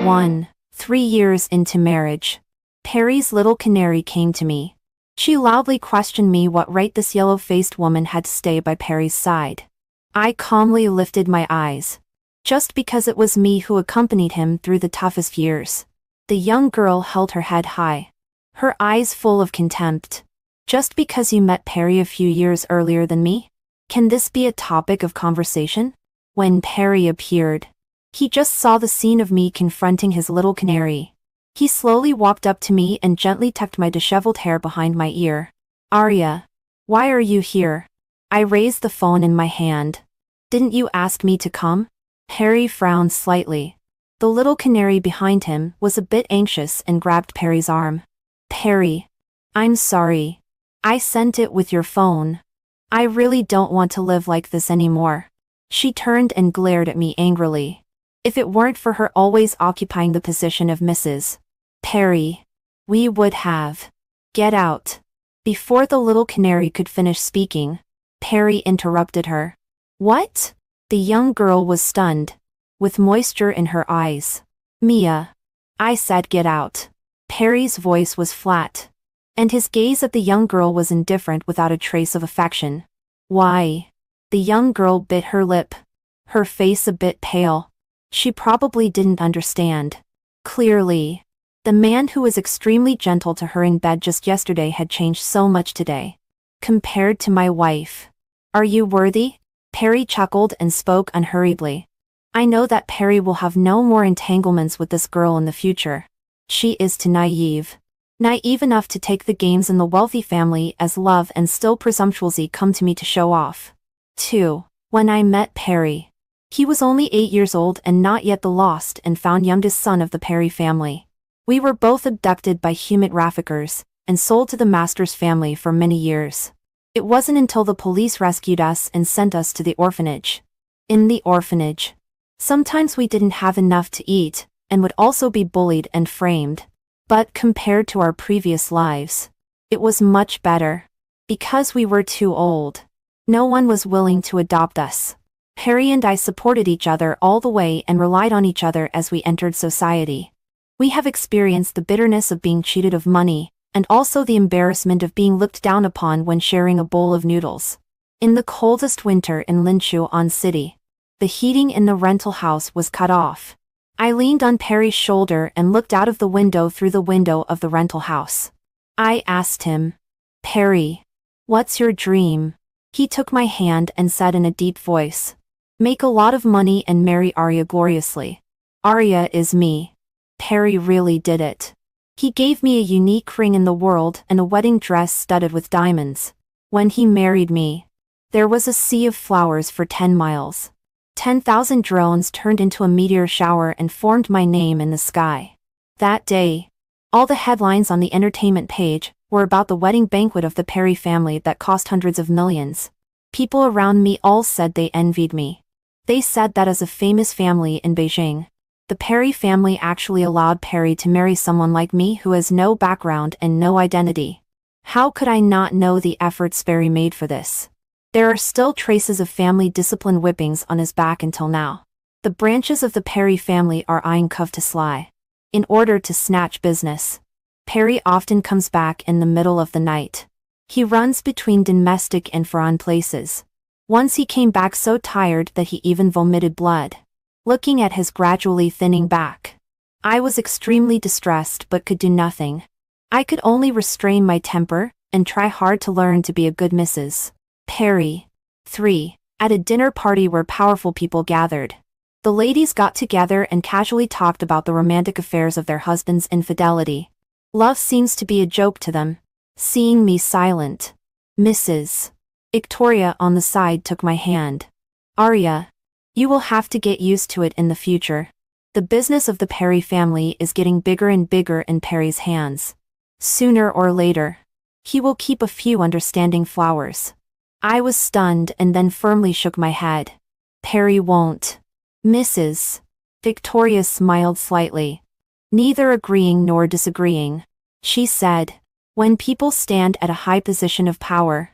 1. 3 years into marriage. Perry's little canary came to me. She loudly questioned me what right this yellow-faced woman had to stay by Perry's side. I calmly lifted my eyes. Just because it was me who accompanied him through the toughest years. The young girl held her head high, her eyes full of contempt. Just because you met Perry a few years earlier than me? Can this be a topic of conversation? When Perry appeared, he just saw the scene of me confronting his little canary. He slowly walked up to me and gently tucked my disheveled hair behind my ear. "Arya, why are you here?" I raised the phone in my hand. "Didn't you ask me to come?" Perry frowned slightly. The little canary behind him was a bit anxious and grabbed Perry's arm. "Perry, I'm sorry. I sent it with your phone. I really don't want to live like this anymore." She turned and glared at me angrily. If it weren't for her always occupying the position of Mrs. Perry, we would have. "Get out." Before the little canary could finish speaking, Perry interrupted her. "What?" The young girl was stunned, with moisture in her eyes. "Mia. I said get out." Perry's voice was flat, and his gaze at the young girl was indifferent without a trace of affection. "Why?" The young girl bit her lip, her face a bit pale. She probably didn't understand. Clearly, the man who was extremely gentle to her in bed just yesterday had changed so much today. Compared to my wife. "Are you worthy?" Perry chuckled and spoke unhurriedly. "I know that Perry will have no more entanglements with this girl in the future. She is too naive. Naive enough to take the games in the wealthy family as love and still presumptuously come to me to show off." 2. When I met Perry, he was only 8 years old and not yet the lost and found youngest son of the Perry family. We were both abducted by human traffickers and sold to the master's family for many years. It wasn't until the police rescued us and sent us to the orphanage. In the orphanage, sometimes we didn't have enough to eat and would also be bullied and framed. But compared to our previous lives, it was much better. Because we were too old, no one was willing to adopt us. Perry and I supported each other all the way and relied on each other as we entered society. We have experienced the bitterness of being cheated of money, and also the embarrassment of being looked down upon when sharing a bowl of noodles. In the coldest winter in Linchuan City, the heating in the rental house was cut off. I leaned on Perry's shoulder and looked out of the window through the window of the rental house. I asked him, "Perry, what's your dream?" He took my hand and said in a deep voice, "Make a lot of money and marry Arya gloriously." Arya is me. Perry really did it. He gave me a unique ring in the world and a wedding dress studded with diamonds. When he married me, there was a sea of flowers for 10 miles. 10,000 drones turned into a meteor shower and formed my name in the sky. That day, all the headlines on the entertainment page were about the wedding banquet of the Perry family that cost hundreds of millions. People around me all said they envied me. They said that as a famous family in Beijing, the Perry family actually allowed Perry to marry someone like me who has no background and no identity. How could I not know the efforts Perry made for this? There are still traces of family discipline whippings on his back until now. The branches of the Perry family are eyeing Cove to Sly. In order to snatch business, Perry often comes back in the middle of the night. He runs between domestic and foreign places. Once he came back so tired that he even vomited blood. Looking at his gradually thinning back, I was extremely distressed but could do nothing. I could only restrain my temper and try hard to learn to be a good Mrs. Perry. 3. At a dinner party where powerful people gathered, the ladies got together and casually talked about the romantic affairs of their husband's infidelity. Love seems to be a joke to them. Seeing me silent, Mrs. Victoria on the side took my hand. "Arya, you will have to get used to it in the future. The business of the Perry family is getting bigger and bigger in Perry's hands. Sooner or later, he will keep a few understanding flowers." I was stunned and then firmly shook my head. "Perry won't." Mrs. Victoria smiled slightly, neither agreeing nor disagreeing. She said, "When people stand at a high position of power,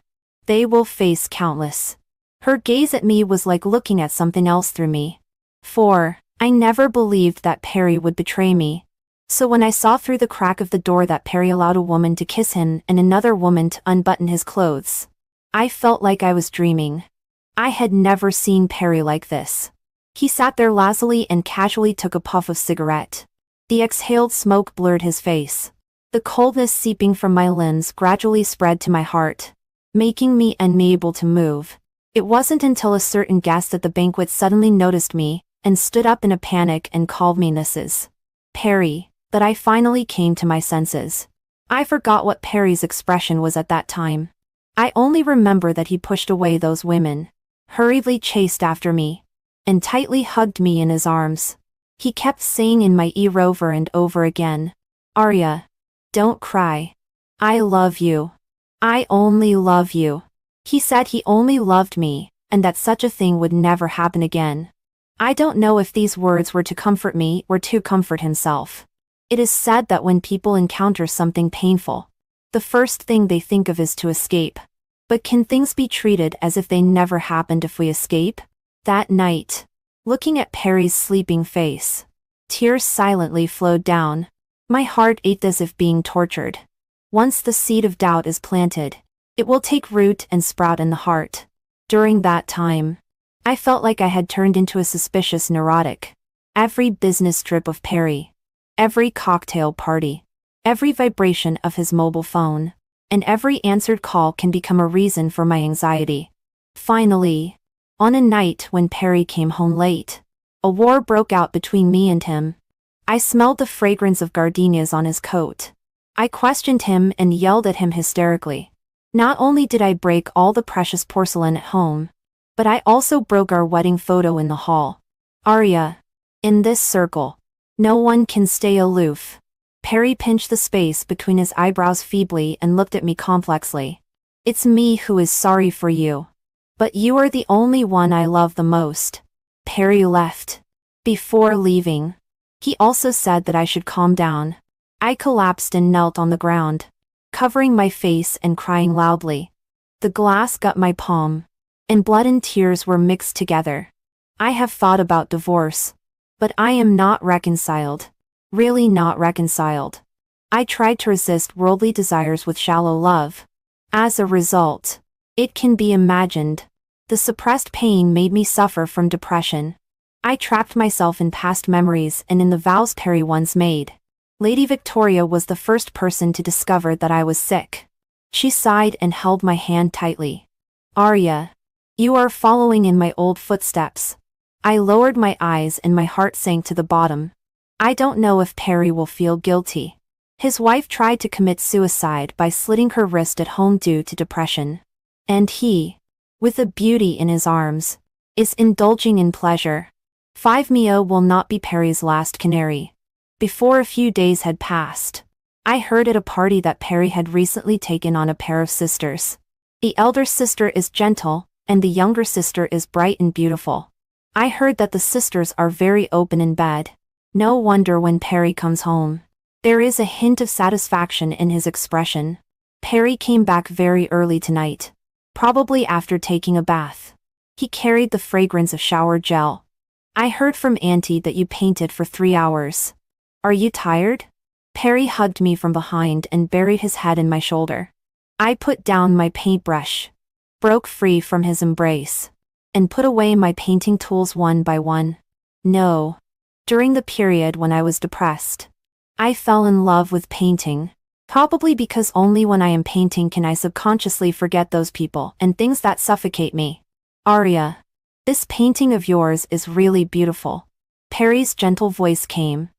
they will face countless." Her gaze at me was like looking at something else through me. 4. I never believed that Perry would betray me. So when I saw through the crack of the door that Perry allowed a woman to kiss him and another woman to unbutton his clothes, I felt like I was dreaming. I had never seen Perry like this. He sat there lazily and casually took a puff of cigarette. The exhaled smoke blurred his face. The coldness seeping from my limbs gradually spread to my heart, making me unable to move. It wasn't until a certain guest at the banquet suddenly noticed me and stood up in a panic and called me Mrs. Perry that I finally came to my senses. I forgot what Perry's expression was at that time. I only remember that he pushed away those women, hurriedly chased after me, and tightly hugged me in his arms. He kept saying in my ear over and over again, "Arya, don't cry. I love you. I only love you." He said he only loved me, and that such a thing would never happen again. I don't know if these words were to comfort me or to comfort himself. It is said that when people encounter something painful, the first thing they think of is to escape. But can things be treated as if they never happened if we escape? That night, looking at Perry's sleeping face, tears silently flowed down. My heart ached as if being tortured. Once the seed of doubt is planted, it will take root and sprout in the heart. During that time, I felt like I had turned into a suspicious neurotic. Every business trip of Perry, every cocktail party, every vibration of his mobile phone, and every answered call can become a reason for my anxiety. Finally, on a night when Perry came home late, a war broke out between me and him. I smelled the fragrance of gardenias on his coat. I questioned him and yelled at him hysterically. Not only did I break all the precious porcelain at home, but I also broke our wedding photo in the hall. Arya, in this circle, no one can stay aloof. Perry pinched the space between his eyebrows feebly and looked at me complexly. It's me who is sorry for you. But you are the only one I love the most. Perry left. Before leaving, he also said that I should calm down. I collapsed and knelt on the ground, covering my face and crying loudly. The glass got my palm, and blood and tears were mixed together. I have thought about divorce, but I am not reconciled. Really not reconciled. I tried to resist worldly desires with shallow love. As a result, it can be imagined, the suppressed pain made me suffer from depression. I trapped myself in past memories and in the vows Perry once made. Lady Victoria was the first person to discover that I was sick. She sighed and held my hand tightly. Arya, you are following in my old footsteps. I lowered my eyes and my heart sank to the bottom. I don't know if Perry will feel guilty. His wife tried to commit suicide by slitting her wrist at home due to depression. And he, with a beauty in his arms, is indulging in pleasure. 5 Mio will not be Perry's last canary. Before a few days had passed, I heard at a party that Perry had recently taken on a pair of sisters. The elder sister is gentle, and the younger sister is bright and beautiful. I heard that the sisters are very open in bed. No wonder when Perry comes home, there is a hint of satisfaction in his expression. Perry came back very early tonight, probably after taking a bath. He carried the fragrance of shower gel. I heard from Auntie that you painted for 3 hours. Are you tired? Perry hugged me from behind and buried his head in my shoulder. I put down my paintbrush, broke free from his embrace, and put away my painting tools one by one. No. During the period when I was depressed, I fell in love with painting. Probably because only when I am painting can I subconsciously forget those people and things that suffocate me. Arya, this painting of yours is really beautiful. Perry's gentle voice came,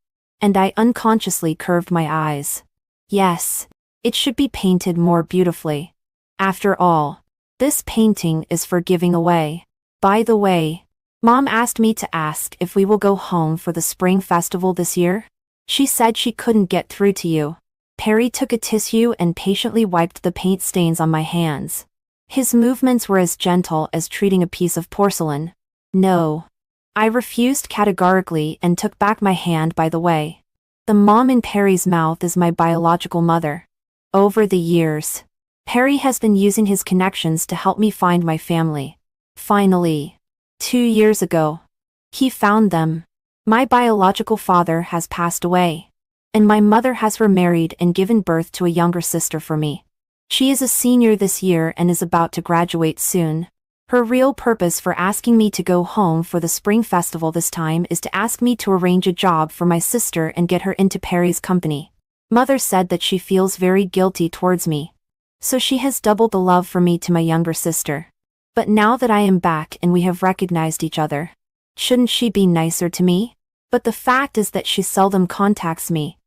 and I unconsciously curved my eyes. Yes, it should be painted more beautifully. After all, this painting is for giving away. By the way, Mom asked me to ask if we will go home for the spring festival this year. She said she couldn't get through to you. Perry took a tissue and patiently wiped the paint stains on my hands. His movements were as gentle as treating a piece of porcelain. No. I refused categorically and took back my hand. By the way, the mom in Perry's mouth is my biological mother. Over the years, Perry has been using his connections to help me find my family. Finally, 2 years ago, he found them. My biological father has passed away. And my mother has remarried and given birth to a younger sister for me. She is a senior this year and is about to graduate soon. Her real purpose for asking me to go home for the spring festival this time is to ask me to arrange a job for my sister and get her into Perry's company. Mother said that she feels very guilty towards me. So she has doubled the love for me to my younger sister. But now that I am back and we have recognized each other, shouldn't she be nicer to me? But the fact is that she seldom contacts me.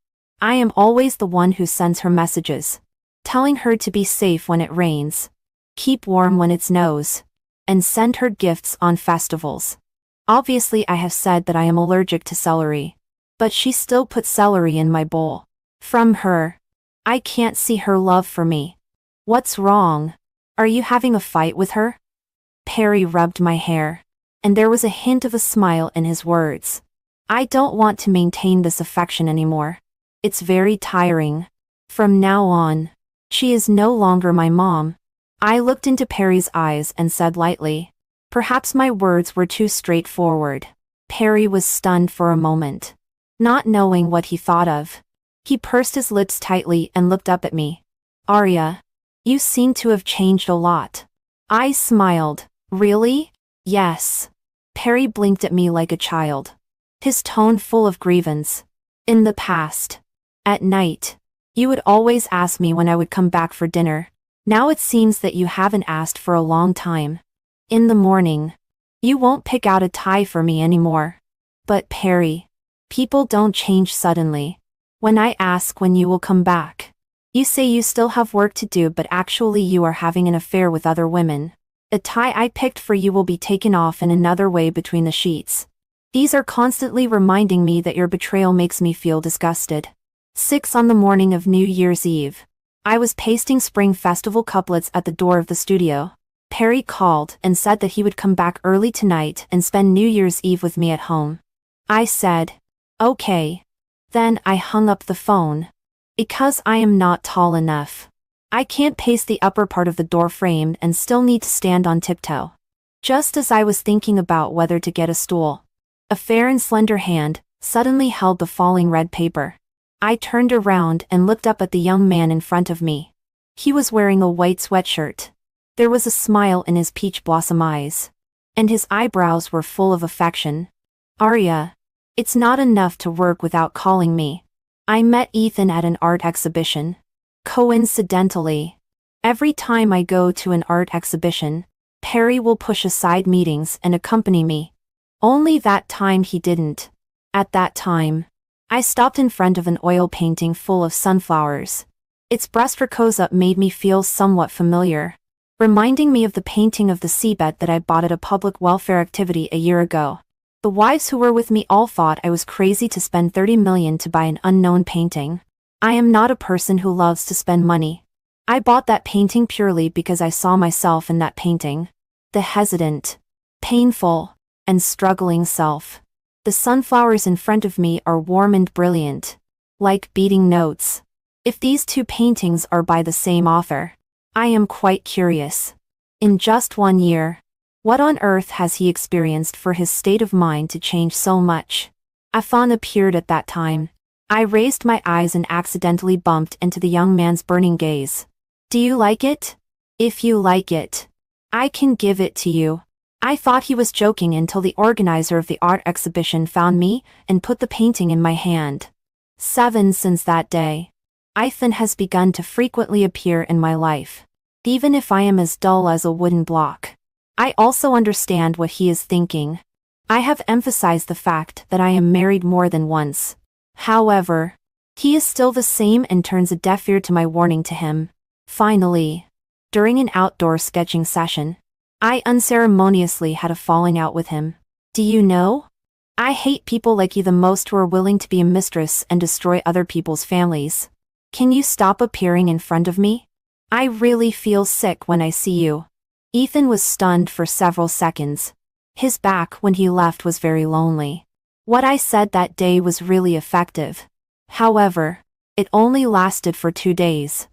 I am always the one who sends her messages, telling her to be safe when it rains, keep warm when it snows, and send her gifts on festivals. Obviously I have said that I am allergic to celery, but she still puts celery in my bowl. From her, I can't see her love for me. What's wrong? Are you having a fight with her? Perry rubbed my hair, and there was a hint of a smile in his words. I don't want to maintain this affection anymore. It's very tiring. From now on, she is no longer my mom. I looked into Perry's eyes and said lightly, perhaps my words were too straightforward. Perry was stunned for a moment, not knowing what he thought of. He pursed his lips tightly and looked up at me. Arya, you seem to have changed a lot. I smiled. Really? Yes. Perry blinked at me like a child, his tone full of grievance. In the past, at night, you would always ask me when I would come back for dinner. Now it seems that you haven't asked for a long time. In the morning, you won't pick out a tie for me anymore. But Perry, people don't change suddenly. When I ask when you will come back, you say you still have work to do, but actually you are having an affair with other women. A tie I picked for you will be taken off in another way between the sheets. These are constantly reminding me that your betrayal makes me feel disgusted. 6 on the morning of New Year's Eve. I was pasting Spring Festival couplets at the door of the studio. Perry called and said that he would come back early tonight and spend New Year's Eve with me at home. I said, okay. Then I hung up the phone. Because I am not tall enough. I can't paste the upper part of the door frame and still need to stand on tiptoe. Just as I was thinking about whether to get a stool, a fair and slender hand suddenly held the falling red paper. I turned around and looked up at the young man in front of me. He was wearing a white sweatshirt. There was a smile in his peach blossom eyes, and his eyebrows were full of affection. Arya, it's not enough to work without calling me. I met Ethan at an art exhibition. Coincidentally, every time I go to an art exhibition, Perry will push aside meetings and accompany me. Only that time he didn't. At that time, I stopped in front of an oil painting full of sunflowers. Its brushstroke close-up made me feel somewhat familiar, reminding me of the painting of the seabed that I bought at a public welfare activity a year ago. The wives who were with me all thought I was crazy to spend $30 million to buy an unknown painting. I am not a person who loves to spend money. I bought that painting purely because I saw myself in that painting. The hesitant, painful, and struggling self. The sunflowers in front of me are warm and brilliant, like beating notes. If these two paintings are by the same author, I am quite curious. In just 1 year, what on earth has he experienced for his state of mind to change so much? Afan appeared at that time. I raised my eyes and accidentally bumped into the young man's burning gaze. Do you like it? If you like it, I can give it to you. I thought he was joking until the organizer of the art exhibition found me and put the painting in my hand. 7 since that day. Ethan has begun to frequently appear in my life. Even if I am as dull as a wooden block, I also understand what he is thinking. I have emphasized the fact that I am married more than once. However, he is still the same and turns a deaf ear to my warning to him. Finally, during an outdoor sketching session, I unceremoniously had a falling out with him. Do you know? I hate people like you the most, who are willing to be a mistress and destroy other people's families. Can you stop appearing in front of me? I really feel sick when I see you. Ethan was stunned for several seconds. His back when he left was very lonely. What I said that day was really effective. However, it only lasted for 2 days.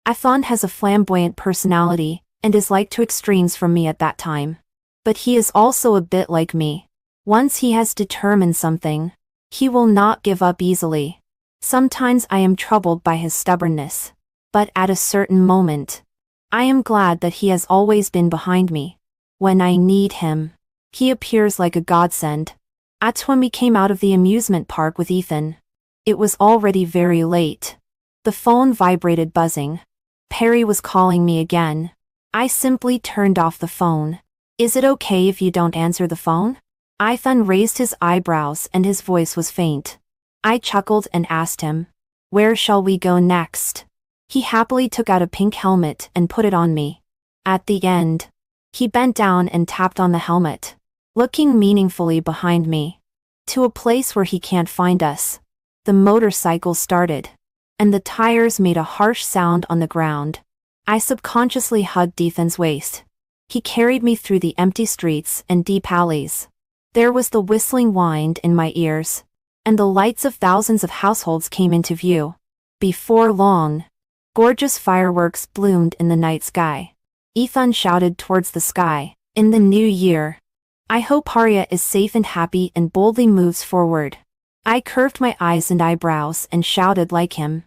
Ethan has a flamboyant personality and is like 2 extremes from me at that time. But he is also a bit like me. Once he has determined something, He will not give up easily. Sometimes I am troubled by his stubbornness. But at a certain moment, I am glad that he has always been behind me. When I need him, he appears like a godsend. That's when we came out of the amusement park with Ethan. It was already very late. The phone vibrated buzzing. Perry was calling me again. I simply turned off the phone. Is it okay if you don't answer the phone? Ethan raised his eyebrows and his voice was faint. I chuckled and asked him, "Where shall we go next?" He happily took out a pink helmet and put it on me. At the end, he bent down and tapped on the helmet, looking meaningfully behind me. To a place where he can't find us. The motorcycle started, and the tires made a harsh sound on the ground. I subconsciously hugged Ethan's waist. He carried me through the empty streets and deep alleys. There was the whistling wind in my ears, and the lights of thousands of households came into view. Before long, gorgeous fireworks bloomed in the night sky. Ethan shouted towards the sky, "In the new year, I hope Arya is safe and happy," and boldly moves forward. I curved my eyes and eyebrows and shouted like him.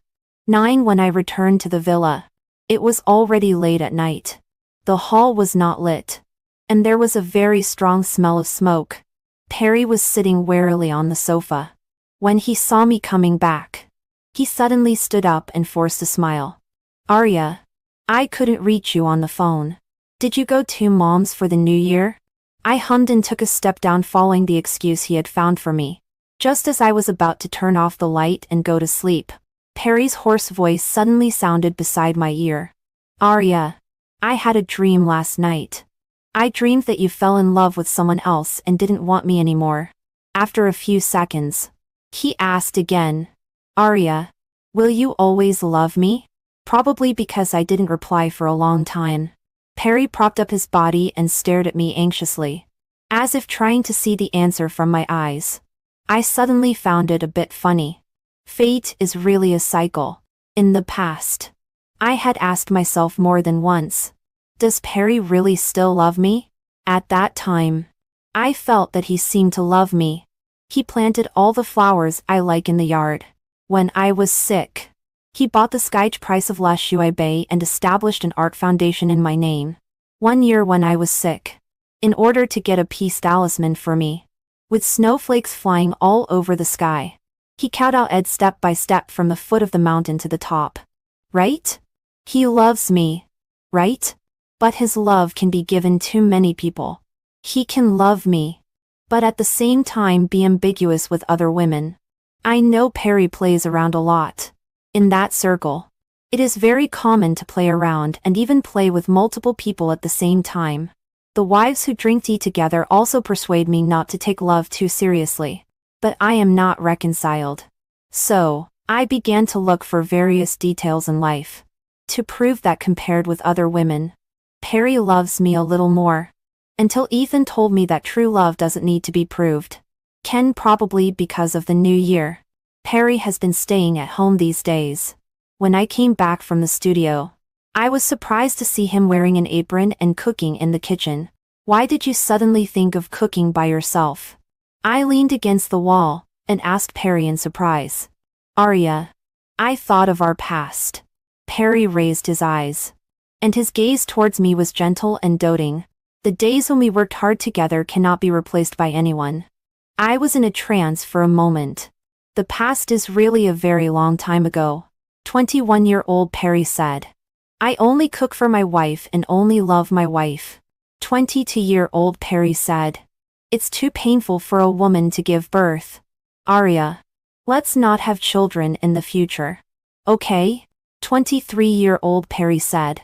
9 When I returned to the villa, it was already late at night. The hall was not lit, and there was a very strong smell of smoke. Perry was sitting warily on the sofa. When he saw me coming back, he suddenly stood up and forced a smile. "Arya, I couldn't reach you on the phone. Did you go to Mom's for the new year?" I hummed and took a step down, following the excuse he had found for me. Just as I was about to turn off the light and go to sleep, Perry's hoarse voice suddenly sounded beside my ear. "Arya, I had a dream last night. I dreamed that you fell in love with someone else and didn't want me anymore." After a few seconds, he asked again, "Arya, will you always love me?" Probably because I didn't reply for a long time, Perry propped up his body and stared at me anxiously, as if trying to see the answer from my eyes. I suddenly found it a bit funny. Fate is really a cycle. In the past, I had asked myself more than once, does Perry really still love me? At that time, I felt that he seemed to love me. He planted all the flowers I like in the yard. When I was sick, he bought the sky price of La Bay and established an art foundation in my name. One year when I was sick, in order to get a peace talisman for me, with snowflakes flying all over the sky, he kowtowed step by step from the foot of the mountain to the top. Right? He loves me. Right? But his love can be given to many people. He can love me, but at the same time be ambiguous with other women. I know Perry plays around a lot. In that circle, it is very common to play around and even play with multiple people at the same time. The wives who drink tea together also persuade me not to take love too seriously. But I am not reconciled. So, I began to look for various details in life, to prove that compared with other women, Perry loves me a little more. Until Ethan told me that true love doesn't need to be proved. Ken, probably because of the new year, Perry has been staying at home these days. When I came back from the studio, I was surprised to see him wearing an apron and cooking in the kitchen. "Why did you suddenly think of cooking by yourself?" I leaned against the wall and asked Perry in surprise. "Arya, I thought of our past." Perry raised his eyes, and his gaze towards me was gentle and doting. "The days when we worked hard together cannot be replaced by anyone." I was in a trance for a moment. "The past is really a very long time ago," 21-year-old Perry said. "I only cook for my wife and only love my wife." 22-year-old Perry said, "It's too painful for a woman to give birth. Arya, let's not have children in the future. Okay?" 23-year-old Perry said.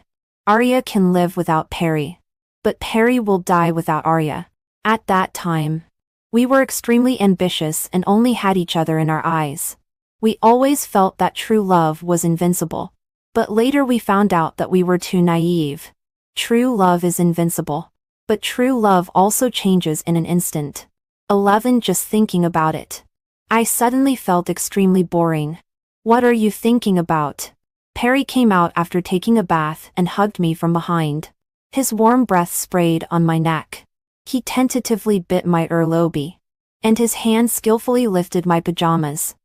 "Arya can live without Perry, but Perry will die without Arya." At that time, we were extremely ambitious and only had each other in our eyes. We always felt that true love was invincible. But later we found out that we were too naive. True love is invincible. But true love also changes in an instant. 11 Just thinking about it, I suddenly felt extremely boring. "What are you thinking about?" Perry came out after taking a bath and hugged me from behind. His warm breath sprayed on my neck. He tentatively bit my earlobe. and his hand skillfully lifted my pajamas.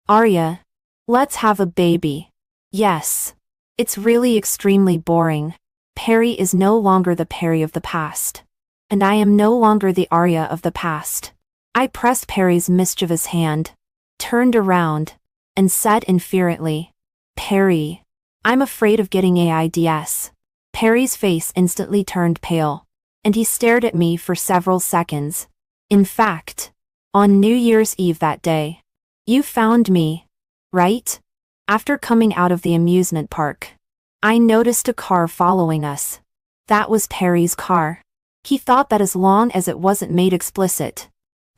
Arya, let's have a baby. Yes. It's really extremely boring. Perry is no longer the Perry of the past. And I am no longer the Arya of the past. I pressed Perry's mischievous hand, turned around, and said infuriately, Perry, I'm afraid of getting AIDS. Perry's face instantly turned pale, and he stared at me for several seconds. In fact, on New Year's Eve that day, you found me, right? After coming out of the amusement park, I noticed a car following us. That was Perry's car. He thought that as long as it wasn't made explicit,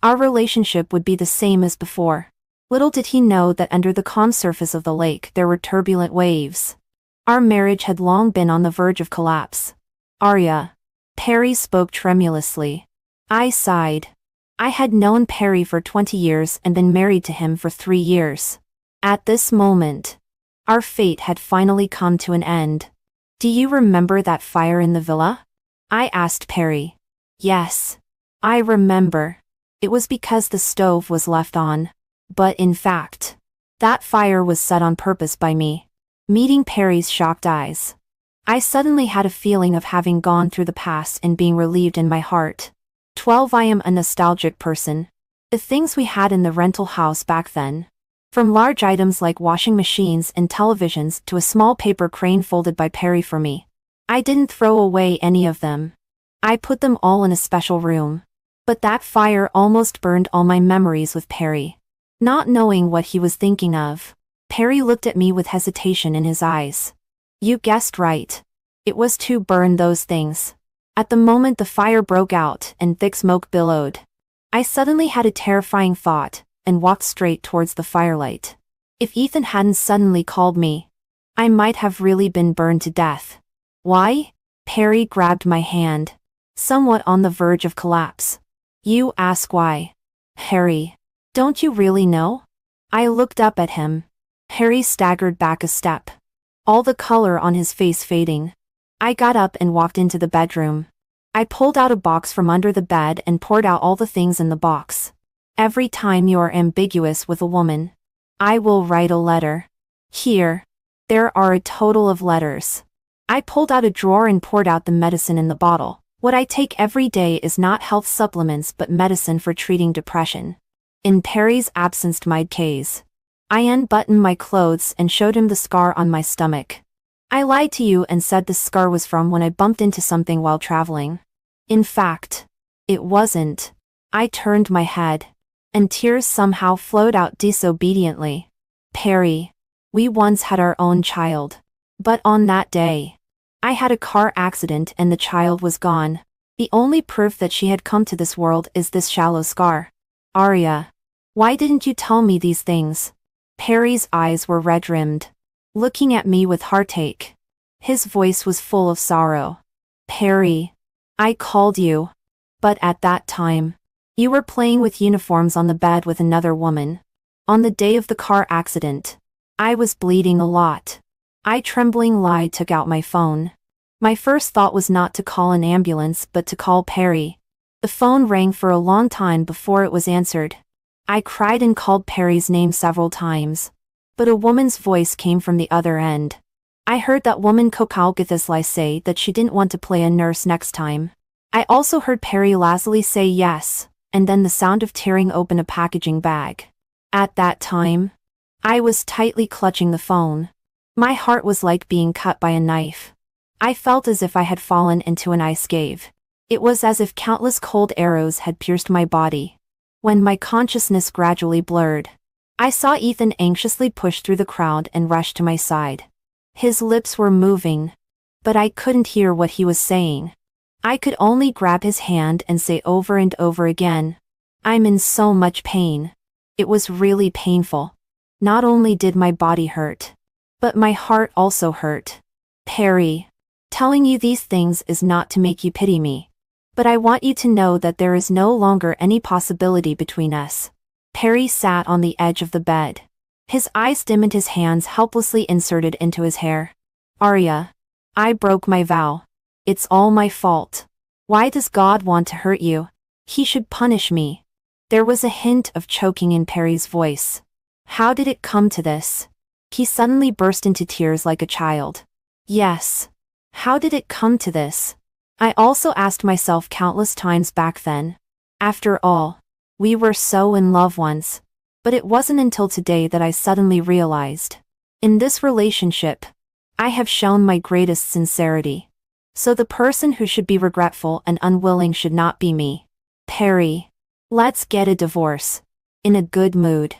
our relationship would be the same as before. Little did he know that under the calm surface of the lake there were turbulent waves. Our marriage had long been on the verge of collapse. Arya. Perry spoke tremulously. I sighed. I had known Perry for 20 years and been married to him for 3 years. At this moment, our fate had finally come to an end. Do you remember that fire in the villa? I asked Perry. Yes. I remember. It was because the stove was left on. But in fact, that fire was set on purpose by me. Meeting Perry's shocked eyes, I suddenly had a feeling of having gone through the past and being relieved in my heart. 12 I am a nostalgic person. The things we had in the rental house back then. From large items like washing machines and televisions to a small paper crane folded by Perry for me. I didn't throw away any of them. I put them all in a special room. But that fire almost burned all my memories with Perry. Not knowing what he was thinking of, Perry looked at me with hesitation in his eyes. You guessed right. It was to burn those things. At the moment the fire broke out and thick smoke billowed, I suddenly had a terrifying thought and walked straight towards the firelight. If Ethan hadn't suddenly called me, I might have really been burned to death. Why? Perry grabbed my hand, somewhat on the verge of collapse. You ask why. Harry, don't you really know? I looked up at him. Harry staggered back a step, all the color on his face fading. I got up and walked into the bedroom. I pulled out a box from under the bed and poured out all the things in the box. Every time you are ambiguous with a woman, I will write a letter. Here. There are a total of letters. I pulled out a drawer and poured out the medicine in the bottle. What I take every day is not health supplements but medicine for treating depression. In Perry's absent-minded case, I unbuttoned my clothes and showed him the scar on my stomach. I lied to you and said the scar was from when I bumped into something while traveling. In fact, it wasn't. I turned my head, and tears somehow flowed out disobediently. Perry, we once had our own child. But on that day, I had a car accident and the child was gone. The only proof that she had come to this world is this shallow scar. Arya, why didn't you tell me these things? Perry's eyes were red-rimmed, looking at me with heartache. His voice was full of sorrow. Perry, I called you. But at that time, you were playing with uniforms on the bed with another woman. On the day of the car accident, I was bleeding a lot. I tremblingly took out my phone. My first thought was not to call an ambulance but to call Perry. The phone rang for a long time before it was answered. I cried and called Perry's name several times, but a woman's voice came from the other end. I heard that woman Kokalgathasly say that she didn't want to play a nurse next time. I also heard Perry lazily say yes, and then the sound of tearing open a packaging bag. At that time, I was tightly clutching the phone. My heart was like being cut by a knife. I felt as if I had fallen into an ice cave. It was as if countless cold arrows had pierced my body. When my consciousness gradually blurred, I saw Ethan anxiously push through the crowd and rush to my side. His lips were moving, but I couldn't hear what he was saying. I could only grab his hand and say over and over again, I'm in so much pain. It was really painful. Not only did my body hurt, but my heart also hurt. Perry, telling you these things is not to make you pity me. But I want you to know that there is no longer any possibility between us. Perry sat on the edge of the bed. His eyes dimmed and his hands helplessly inserted into his hair. Arya, I broke my vow. It's all my fault. Why does God want to hurt you? He should punish me. There was a hint of choking in Perry's voice. How did it come to this? He suddenly burst into tears like a child. Yes. How did it come to this? I also asked myself countless times back then. After all, we were so in love once. But it wasn't until today that I suddenly realized. In this relationship, I have shown my greatest sincerity. So the person who should be regretful and unwilling should not be me. Perry. Let's get a divorce. In a good mood.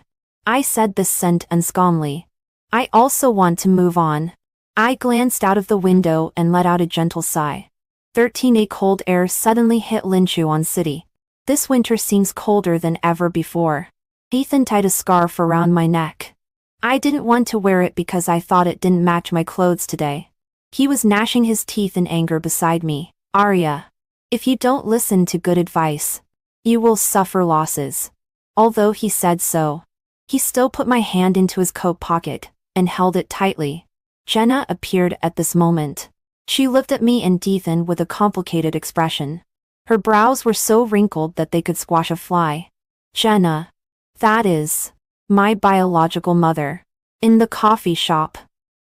I said this sentence calmly. I also want to move on. I glanced out of the window and let out a gentle sigh. 13. A cold air suddenly hit Linchuan City. This winter seems colder than ever before. Ethan tied a scarf around my neck. I didn't want to wear it because I thought it didn't match my clothes today. He was gnashing his teeth in anger beside me. Arya. If you don't listen to good advice, you will suffer losses. Although he said so, he still put my hand into his coat pocket and held it tightly. Jenna appeared at this moment. She looked at me and Ethan with a complicated expression. Her brows were so wrinkled that they could squash a fly. Jenna. That is my biological mother. In the coffee shop,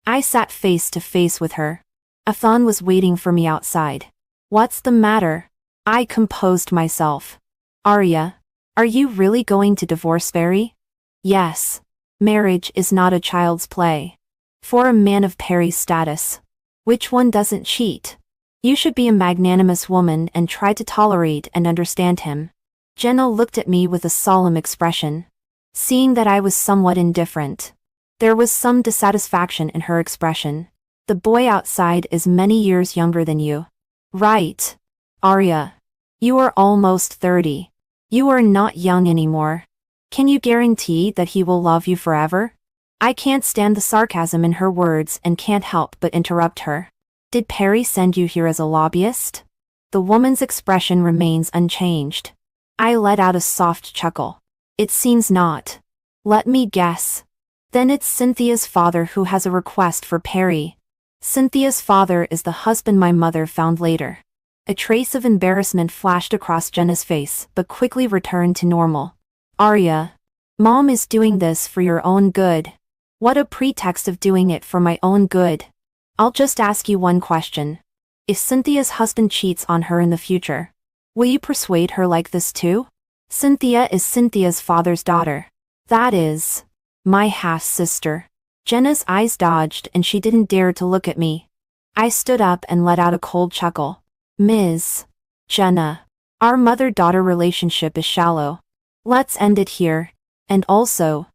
I sat face to face with her. Ethan was waiting for me outside. What's the matter? I composed myself. Arya, are you really going to divorce Perry? Yes. Marriage is not a child's play. For a man of Perry's status, which one doesn't cheat? You should be a magnanimous woman and try to tolerate and understand him. Jenna looked at me with a solemn expression. Seeing that I was somewhat indifferent, there was some dissatisfaction in her expression. The boy outside is many years younger than you. Right. Arya. You are almost 30. You are not young anymore. Can you guarantee that he will love you forever? I can't stand the sarcasm in her words and can't help but interrupt her. Did Perry send you here as a lobbyist? The woman's expression remains unchanged. I let out a soft chuckle. It seems not. Let me guess. Then it's Cynthia's father who has a request for Perry. Cynthia's father is the husband my mother found later. A trace of embarrassment flashed across Jenna's face but quickly returned to normal. Arya. Mom is doing this for your own good. What a pretext of doing it for my own good. I'll just ask you one question. If Cynthia's husband cheats on her in the future, will you persuade her like this too? Cynthia is Cynthia's father's daughter. That is my half-sister. Jenna's eyes dodged and she didn't dare to look at me. I stood up and let out a cold chuckle. Ms. Jenna, our mother-daughter relationship is shallow. Let's end it here. And also,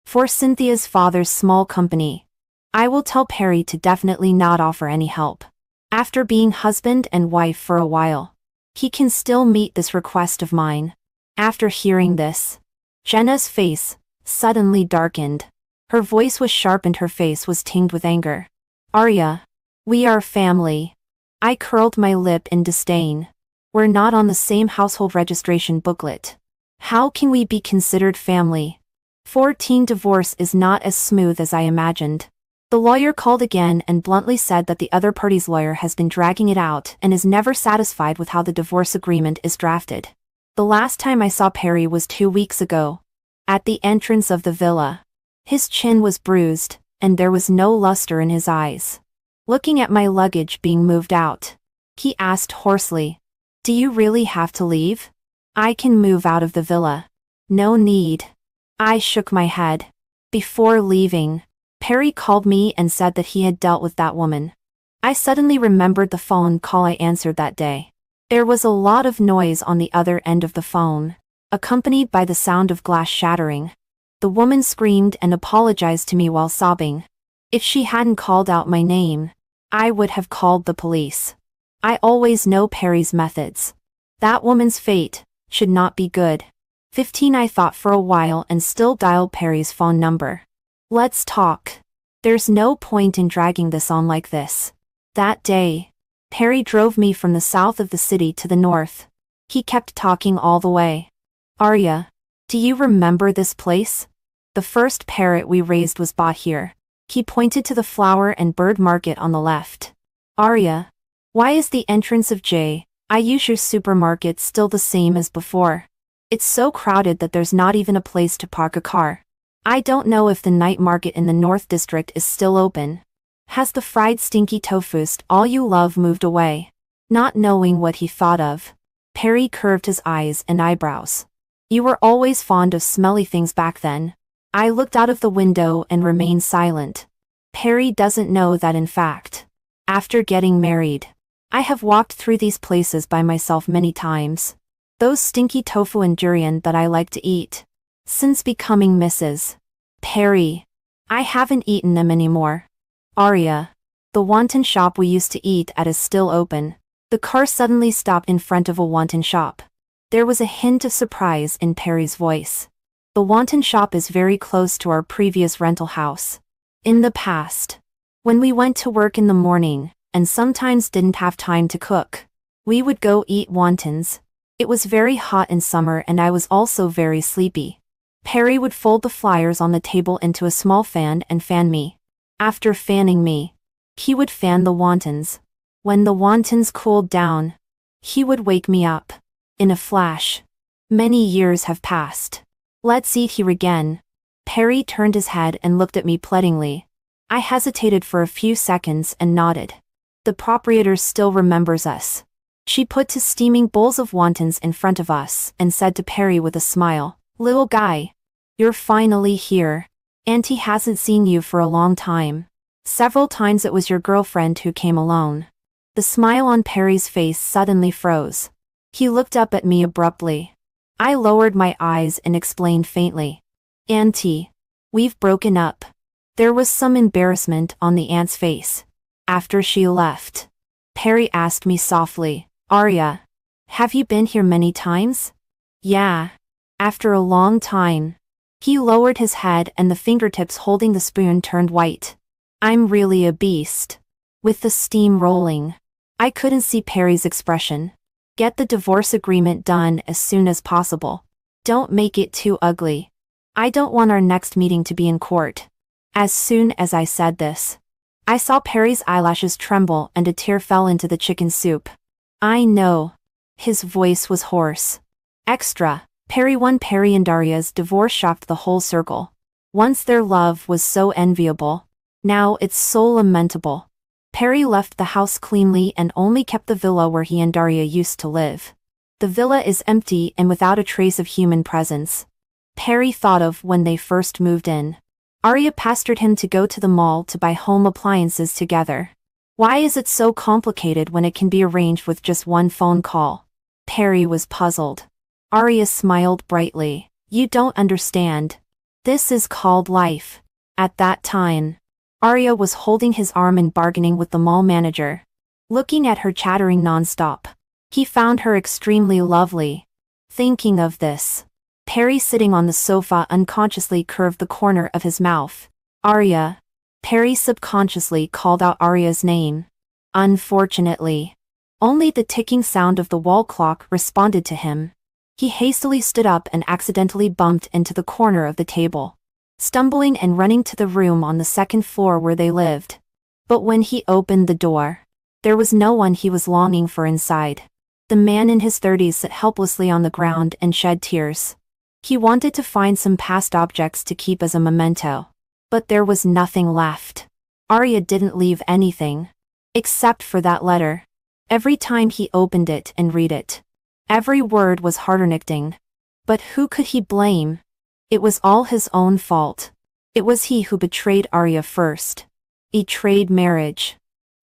for Cynthia's father's small company, I will tell Perry to definitely not offer any help. After being husband and wife for a while, he can still meet this request of mine. After hearing this, Jenna's face suddenly darkened. Her voice was sharp and her face was tinged with anger. Arya, we are family. I curled my lip in disdain. We're not on the same household registration booklet. How can we be considered family? 14. Divorce is not as smooth as I imagined. The lawyer called again and bluntly said that the other party's lawyer has been dragging it out and is never satisfied with how the divorce agreement is drafted. The last time I saw Perry was 2 weeks ago. At the entrance of the villa. His chin was bruised, and there was no luster in his eyes. Looking at my luggage being moved out, he asked hoarsely, Do you really have to leave? I can move out of the villa. No need. I shook my head. Before leaving, Perry called me and said that he had dealt with that woman. I suddenly remembered the phone call I answered that day. There was a lot of noise on the other end of the phone, accompanied by the sound of glass shattering. The woman screamed and apologized to me while sobbing. If she hadn't called out my name, I would have called the police. I always know Perry's methods. That woman's fate should not be good. 15. I thought for a while and still dialed Perry's phone number. Let's talk. There's no point in dragging this on like this. That day, Perry drove me from the south of the city to the north. He kept talking all the way. Arya, do you remember this place? The first parrot we raised was bought here. He pointed to the flower and bird market on the left. Arya, why is the entrance of J.I.U.'s supermarket still the same as before? It's so crowded that there's not even a place to park a car. I don't know if the night market in the North District is still open. Has the fried stinky tofu all you love moved away? Not knowing what he thought of, Perry curved his eyes and eyebrows. You were always fond of smelly things back then. I looked out of the window and remained silent. Perry doesn't know that in fact, after getting married, I have walked through these places by myself many times. Those stinky tofu and durian that I like to eat. Since becoming Mrs. Perry, I haven't eaten them anymore. Arya, the wonton shop we used to eat at is still open. The car suddenly stopped in front of a wonton shop. There was a hint of surprise in Perry's voice. The wonton shop is very close to our previous rental house. In the past, when we went to work in the morning, and sometimes didn't have time to cook, we would go eat wontons. It was very hot in summer and I was also very sleepy. Perry would fold the flyers on the table into a small fan and fan me. After fanning me, he would fan the wontons. When the wontons cooled down, he would wake me up. In a flash. Many years have passed. Let's eat here again. Perry turned his head and looked at me pleadingly. I hesitated for a few seconds and nodded. The proprietor still remembers us. She put two steaming bowls of wontons in front of us and said to Perry with a smile, "Little guy, you're finally here. Auntie hasn't seen you for a long time. Several times it was your girlfriend who came alone." The smile on Perry's face suddenly froze. He looked up at me abruptly. I lowered my eyes and explained faintly. "Auntie, we've broken up." There was some embarrassment on the aunt's face. After she left, Perry asked me softly, "Arya, have you been here many times?" "Yeah." After a long time. He lowered his head and the fingertips holding the spoon turned white. "I'm really a beast." With the steam rolling, I couldn't see Perry's expression. "Get the divorce agreement done as soon as possible. Don't make it too ugly. I don't want our next meeting to be in court." As soon as I said this, I saw Perry's eyelashes tremble and a tear fell into the chicken soup. "I know." His voice was hoarse. Extra. Perry and Arya's divorce shocked the whole circle. Once their love was so enviable. Now it's so lamentable. Perry left the house cleanly and only kept the villa where he and Daria used to live. The villa is empty and without a trace of human presence. Perry thought of when they first moved in. Arya pestered him to go to the mall to buy home appliances together. Why is it so complicated when it can be arranged with just one phone call? Perry was puzzled. Arya smiled brightly. "You don't understand. This is called life." At that time, Arya was holding his arm and bargaining with the mall manager. Looking at her chattering nonstop, he found her extremely lovely. Thinking of this, Perry sitting on the sofa unconsciously curved the corner of his mouth. "Arya." Perry subconsciously called out Arya's name. Unfortunately, only the ticking sound of the wall clock responded to him. He hastily stood up and accidentally bumped into the corner of the table, stumbling and running to the room on the second floor where they lived. But when he opened the door, there was no one he was longing for inside. The man in his 30s sat helplessly on the ground and shed tears. He wanted to find some past objects to keep as a memento. But there was nothing left. Arya didn't leave anything. Except for that letter. Every time he opened it and read it, every word was heartbreaking. But who could he blame? It was all his own fault. It was he who betrayed Arya first. Betrayed marriage.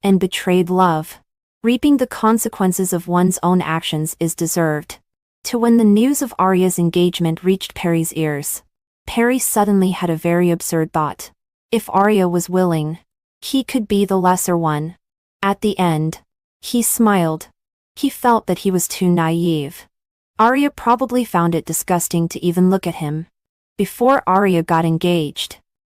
And betrayed love. Reaping the consequences of one's own actions is deserved. To when the news of Arya's engagement reached Perry's ears, Perry suddenly had a very absurd thought. If Arya was willing, he could be the lesser one. At the end, he smiled. He felt that he was too naive. Arya probably found it disgusting to even look at him. Before Arya got engaged,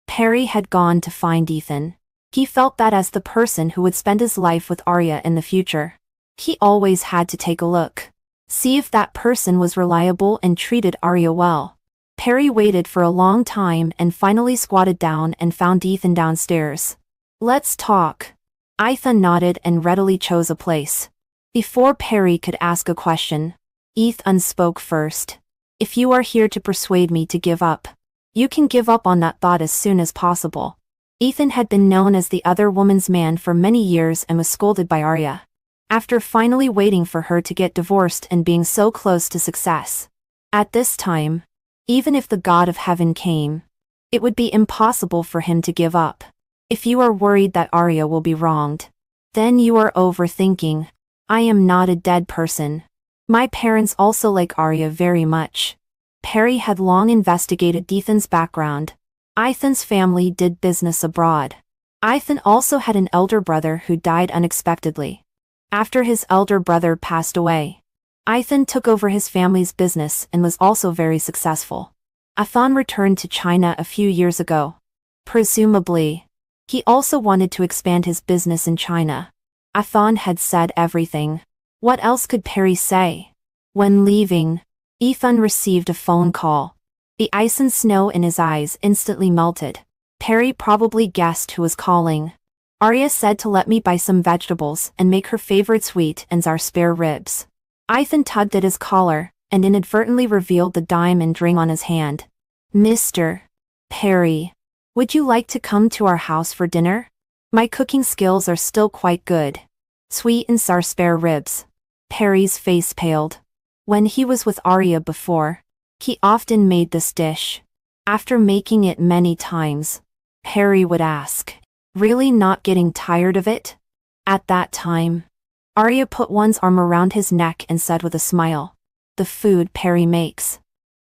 Perry had gone to find Ethan. He felt that as the person who would spend his life with Arya in the future, he always had to take a look. See if that person was reliable and treated Arya well. Perry waited for a long time and finally squatted down and found Ethan downstairs. "Let's talk." Ethan nodded and readily chose a place. Before Perry could ask a question, Ethan spoke first. If you are here to persuade me to give up, you can give up on that thought as soon as possible. Ethan had been known as the other woman's man for many years and was scolded by Arya. After finally waiting for her to get divorced and being so close to success. At this time, even if the God of Heaven came, it would be impossible for him to give up. If you are worried that Arya will be wronged, then you are overthinking. I am not a dead person. My parents also like Arya very much. Perry had long investigated Ethan's background. Ethan's family did business abroad. Ethan also had an elder brother who died unexpectedly. After his elder brother passed away, Ethan took over his family's business and was also very successful. Ethan returned to China a few years ago. Presumably, he also wanted to expand his business in China. Ethan had said everything. What else could Perry say? When leaving, Ethan received a phone call. The ice and snow in his eyes instantly melted. Perry probably guessed who was calling. Arya said to let me buy some vegetables and make her favorite sweet and our spare ribs. Ethan tugged at his collar and inadvertently revealed the diamond ring on his hand. Mr. Perry, would you like to come to our house for dinner? My cooking skills are still quite good. Sweet and sour spare ribs. Perry's face paled. When he was with Arya before, he often made this dish. After making it many times, Perry would ask, really not getting tired of it? At that time, Arya put one's arm around his neck and said with a smile, the food Perry makes.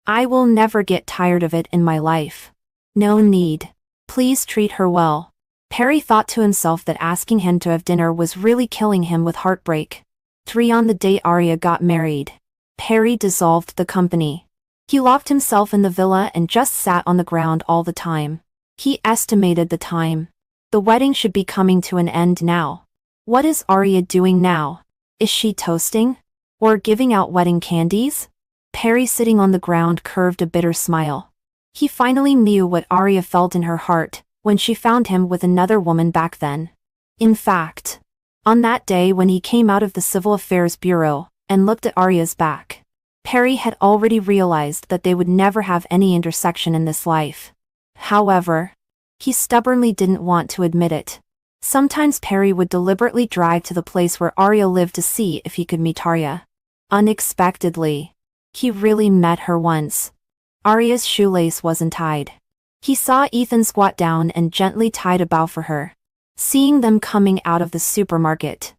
I will never get tired of it in my life. No need. Please treat her well. Perry thought to himself that asking him to have dinner was really killing him with heartbreak. 3 On the day Arya got married, Perry dissolved the company. He locked himself in the villa and just sat on the ground all the time. He estimated the time. The wedding should be coming to an end now. What is Arya doing now? Is she toasting? Or giving out wedding candies? Perry, sitting on the ground, curved a bitter smile. He finally knew what Arya felt in her heart when she found him with another woman back then. In fact, on that day when he came out of the Civil Affairs Bureau and looked at Arya's back, Perry had already realized that they would never have any intersection in this life. However, he stubbornly didn't want to admit it. Sometimes Perry would deliberately drive to the place where Arya lived to see if he could meet Arya. Unexpectedly, he really met her once. Arya's shoelace wasn't tied. He saw Ethan squat down and gently tied a bow for her. Seeing them coming out of the supermarket,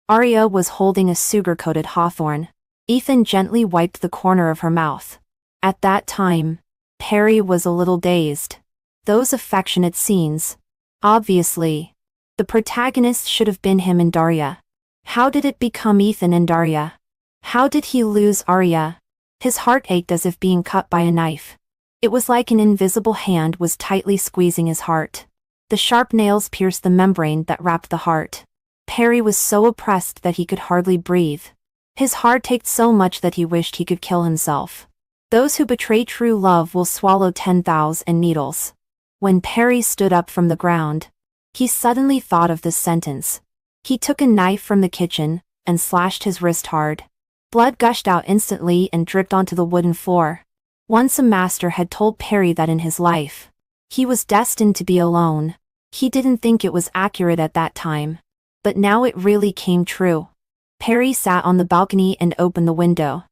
Arya was holding a sugar-coated hawthorn. Ethan gently wiped the corner of her mouth. At that time, Perry was a little dazed. Those affectionate scenes. Obviously, the protagonist should have been him and Darya. How did it become Ethan and Darya? How did he lose Arya? His heart ached as if being cut by a knife. It was like an invisible hand was tightly squeezing his heart. The sharp nails pierced the membrane that wrapped the heart. Perry was so oppressed that he could hardly breathe. His heart ached so much that he wished he could kill himself. Those who betray true love will swallow 10,000 needles. When Perry stood up from the ground, he suddenly thought of this sentence. He took a knife from the kitchen and slashed his wrist hard. Blood gushed out instantly and dripped onto the wooden floor. Once a master had told Perry that in his life, he was destined to be alone. He didn't think it was accurate at that time. But now it really came true. Perry sat on the balcony and opened the window.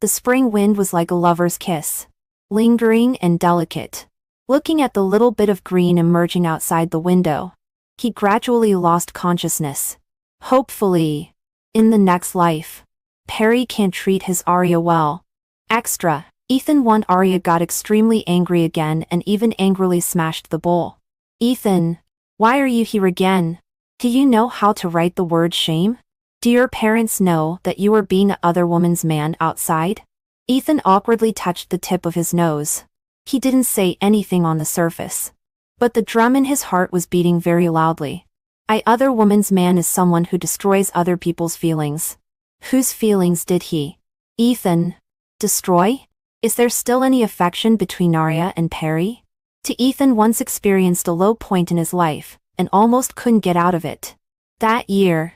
The spring wind was like a lover's kiss. Lingering and delicate. Looking at the little bit of green emerging outside the window, he gradually lost consciousness. Hopefully, in the next life, Perry can treat his Arya well. Extra. Ethan 1 Arya got extremely angry again and even angrily smashed the bowl. Ethan, why are you here again? Do you know how to write the word shame? Do your parents know that you are being a other woman's man outside? Ethan awkwardly touched the tip of his nose. He didn't say anything on the surface. But the drum in his heart was beating very loudly. I other woman's man is someone who destroys other people's feelings. Whose feelings did he, Ethan, destroy? Is there still any affection between Arya and Perry? To Ethan once experienced a low point in his life, and almost couldn't get out of it. That year,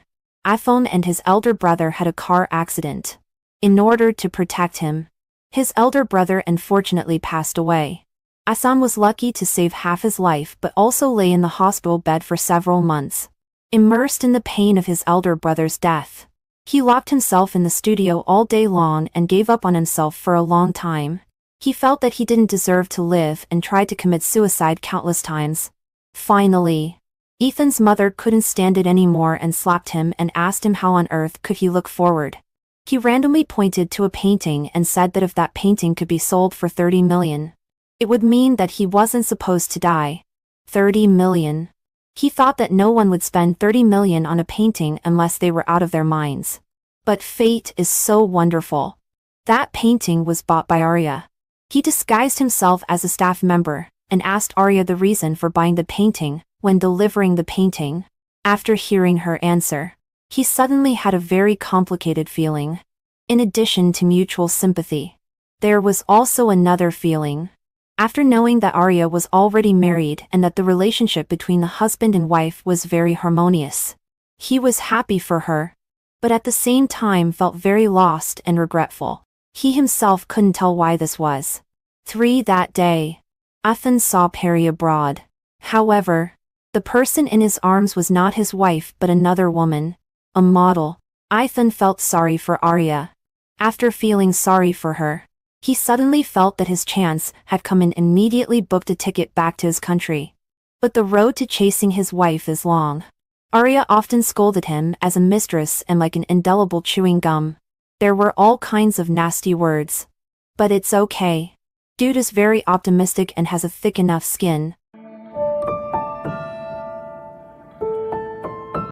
Ethan and his elder brother had a car accident. In order to protect him, His elder brother unfortunately passed away. Asan was lucky to save half his life but also lay in the hospital bed for several months. Immersed in the pain of his elder brother's death, he locked himself in the studio all day long and gave up on himself for a long time. He felt that he didn't deserve to live and tried to commit suicide countless times. Finally, Ethan's mother couldn't stand it anymore and slapped him and asked him how on earth could he look forward. He randomly pointed to a painting and said that if that painting could be sold for 30 million, it would mean that he wasn't supposed to die. 30 million. He thought that no one would spend 30 million on a painting unless they were out of their minds. But fate is so wonderful. That painting was bought by Arya. He disguised himself as a staff member and asked Arya the reason for buying the painting. When delivering the painting, after hearing her answer, he suddenly had a very complicated feeling. In addition to mutual sympathy, there was also another feeling. After knowing that Arya was already married and that the relationship between the husband and wife was very harmonious, he was happy for her, but at the same time felt very lost and regretful. He himself couldn't tell why this was. 3. That day, Ethan saw Perry abroad. However, the person in his arms was not his wife but another woman, a model. Ethan felt sorry for Arya. After feeling sorry for her, he suddenly felt that his chance had come and immediately booked a ticket back to his country. But the road to chasing his wife is long. Arya often scolded him as a mistress and like an indelible chewing gum. There were all kinds of nasty words. But it's okay. Dude is very optimistic and has a thick enough skin.